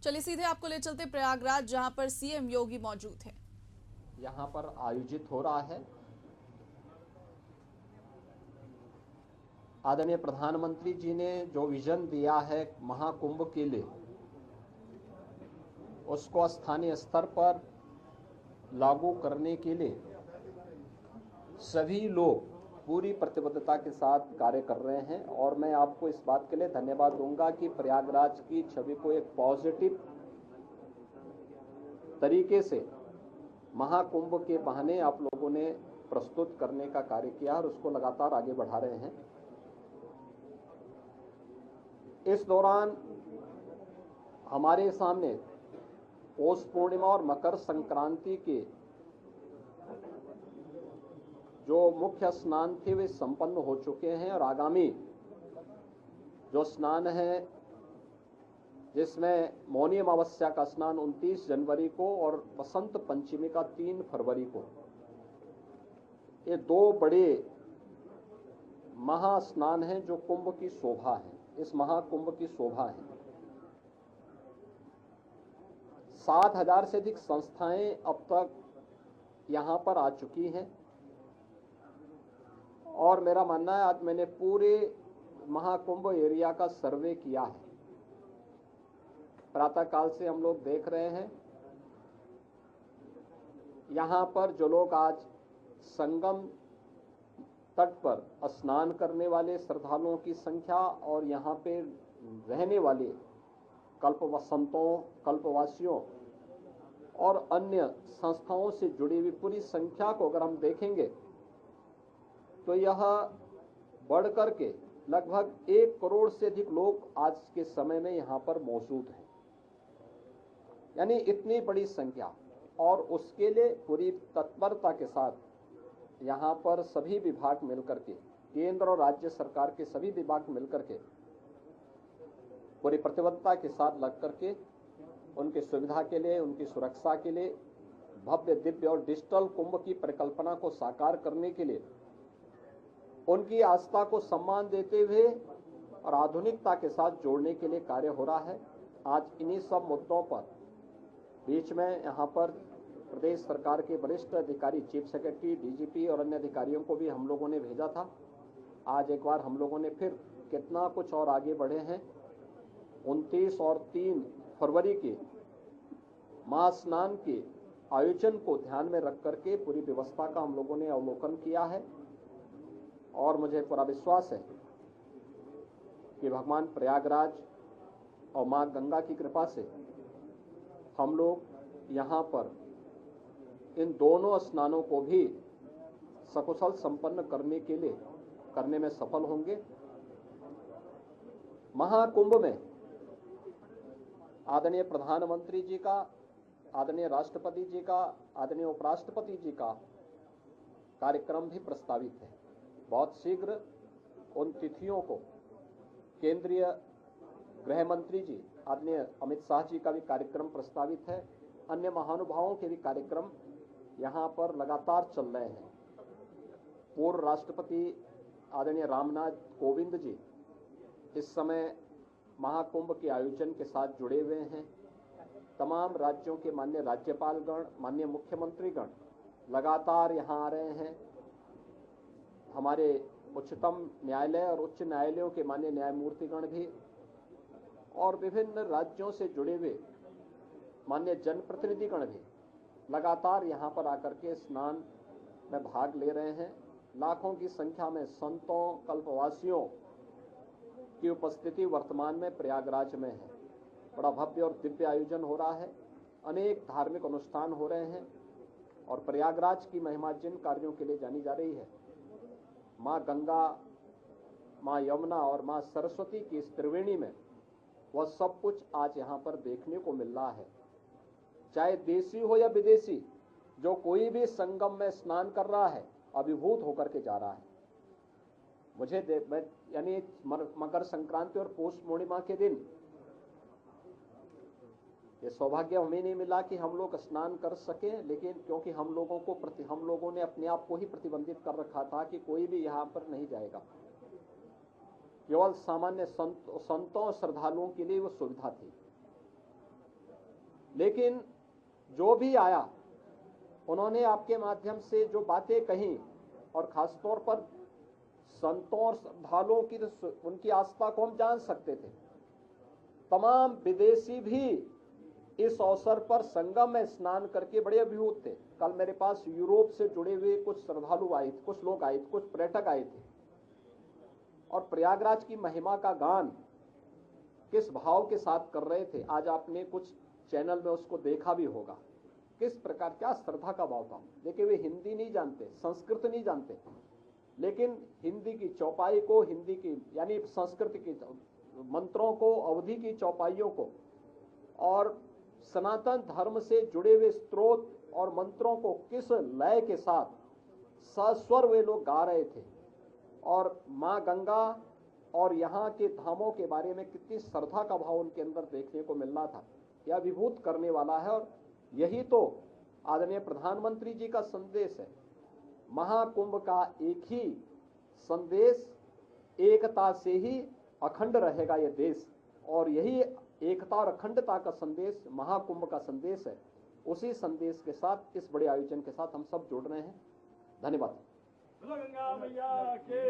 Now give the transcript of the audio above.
चलिए सीधे आपको ले चलते प्रयागराज, जहां पर सीएम योगी मौजूद हैं। यहाँ पर आयोजित हो रहा है। आदरणीय प्रधानमंत्री जी ने जो विजन दिया है महाकुंभ के लिए, उसको स्थानीय स्तर पर लागू करने के लिए सभी लोग पूरी प्रतिबद्धता के साथ कार्य कर रहे हैं। और मैं आपको इस बात के लिए धन्यवाद दूंगा कि प्रयागराज की छवि को एक पॉजिटिव तरीके से महाकुंभ के बहाने आप लोगों ने प्रस्तुत करने का कार्य किया और उसको लगातार आगे बढ़ा रहे हैं। इस दौरान हमारे सामने पौष पूर्णिमा और मकर संक्रांति के जो मुख्य स्नान थे वे संपन्न हो चुके हैं और आगामी जो स्नान है, जिसमें मौनी अमावस्या का स्नान 29 जनवरी को और बसंत पंचमी का 3 फरवरी को, ये दो बड़े महास्नान हैं जो कुंभ की शोभा है, इस महाकुंभ की शोभा है। 7,000 से अधिक संस्थाएं अब तक यहां पर आ चुकी हैं और मेरा मानना है, आज मैंने पूरे महाकुंभ एरिया का सर्वे किया है। प्रातः काल से हम लोग देख रहे हैं यहां पर जो लोग आज संगम तट पर स्नान करने वाले श्रद्धालुओं की संख्या और यहां पे रहने वाले कल्पवसंतों, कल्पवासियों और अन्य संस्थाओं से जुड़ी हुई पूरी संख्या को अगर हम देखेंगे तो यह बढ़कर के लगभग 1 करोड़ से अधिक लोग आज के समय में यहां पर मौजूद हैं, यानी इतनी बड़ी संख्या। और उसके लिए पूरी तत्परता के साथ यहां पर सभी विभाग मिलकर के, केंद्र और राज्य सरकार के सभी विभाग मिलकर के पूरी प्रतिबद्धता के साथ लग करके उनकी सुविधा के लिए, उनकी सुरक्षा के लिए, भव्य दिव्य और डिजिटल कुंभ की परिकल्पना को साकार करने के लिए, उनकी आस्था को सम्मान देते हुए और आधुनिकता के साथ जोड़ने के लिए कार्य हो रहा है। आज इन्हीं सब मुद्दों पर बीच में यहाँ पर प्रदेश सरकार के वरिष्ठ अधिकारी, चीफ सेक्रेटरी, डीजीपी और अन्य अधिकारियों को भी हम लोगों ने भेजा था। आज एक बार हम लोगों ने फिर कितना कुछ और आगे बढ़े हैं। 29 और 3 फरवरी के महास्नान के आयोजन को ध्यान में रख करके पूरी व्यवस्था का हम लोगों ने अवलोकन किया है और मुझे पूरा विश्वास है कि भगवान प्रयागराज और मां गंगा की कृपा से हम लोग यहां पर इन दोनों स्नानों को भी सकुशल संपन्न करने में सफल होंगे। महाकुंभ में आदरणीय प्रधानमंत्री जी का, आदरणीय राष्ट्रपति जी का, आदरणीय उपराष्ट्रपति जी का कार्यक्रम भी प्रस्तावित है। बहुत शीघ्र उन तिथियों को केंद्रीय गृह मंत्री जी आदरणीय अमित शाह जी का भी कार्यक्रम प्रस्तावित है। अन्य महानुभावों के भी कार्यक्रम यहां पर लगातार चल रहे हैं। पूर्व राष्ट्रपति आदरणीय रामनाथ कोविंद जी इस समय महाकुंभ के आयोजन के साथ जुड़े हुए हैं। तमाम राज्यों के माननीय राज्यपालगण, माननीय मुख्यमंत्रीगण लगातार यहां आ रहे हैं। हमारे उच्चतम न्यायालय और उच्च न्यायालयों के माननीय न्यायमूर्तिगण भी और विभिन्न राज्यों से जुड़े हुए माननीय जनप्रतिनिधिगण भी लगातार यहां पर आकर के स्नान में भाग ले रहे हैं। लाखों की संख्या में संतों, कल्पवासियों की उपस्थिति वर्तमान में प्रयागराज में है। बड़ा भव्य और दिव्य आयोजन हो रहा है, अनेक धार्मिक अनुष्ठान हो रहे हैं और प्रयागराज की महिमा जिन कार्यों के लिए जानी जा रही है, मां गंगा, मां यमुना और मां सरस्वती की इस त्रिवेणी में, वह सब कुछ आज यहां पर देखने को मिल रहा है। चाहे देशी हो या विदेशी, जो कोई भी संगम में स्नान कर रहा है अभिभूत होकर के जा रहा है। मुझे यानी मकर संक्रांति और पौष पूर्णिमा के दिन ये सौभाग्य हमें नहीं मिला कि हम लोग स्नान कर सके, लेकिन क्योंकि हम लोगों ने अपने आप को ही प्रतिबंधित कर रखा था कि कोई भी यहां पर नहीं जाएगा। केवल सामान्य संतों और श्रद्धालुओं के लिए वो सुविधा थी। लेकिन जो भी आया उन्होंने आपके माध्यम से जो बातें कही और खासतौर पर संतों और श्रद्धालुओं की उनकी आस्था को हम जान सकते थे। तमाम विदेशी भी इस अवसर पर संगम में स्नान करके बड़े अभिभूत थे। कल मेरे पास यूरोप से जुड़े हुए कुछ श्रद्धालु आए थे, कुछ लोग आए थे, कुछ पर्यटक आए थे और प्रयागराज की महिमा का गान किस भाव के साथ कर रहे थे। आज आपने कुछ चैनल में उसको देखा भी होगा, किस प्रकार क्या श्रद्धा का भाव था। देखिए वे हिंदी नहीं जानते, संस्कृत नहीं जानते, लेकिन हिंदी की चौपाई को, हिंदी की यानी संस्कृत की मंत्रों को, अवधि की चौपाइयों को और सनातन धर्म से जुड़े हुए स्त्रोत और मंत्रों को किस लय के साथ सस्वर वे लोग गा रहे थे और मां गंगा और यहाँ के धामों के बारे में कितनी श्रद्धा का भाव उनके अंदर देखने को मिलना था। यह विभूत करने वाला है और यही तो आदरणीय प्रधानमंत्री जी का संदेश है। महाकुंभ का एक ही संदेश, एकता से ही अखंड रहेगा यह देश, और यही एकता और अखंडता का संदेश महाकुंभ का संदेश है। उसी संदेश के साथ इस बड़े आयोजन के साथ हम सब जुड़ रहे हैं। धन्यवाद। गंगा मैया के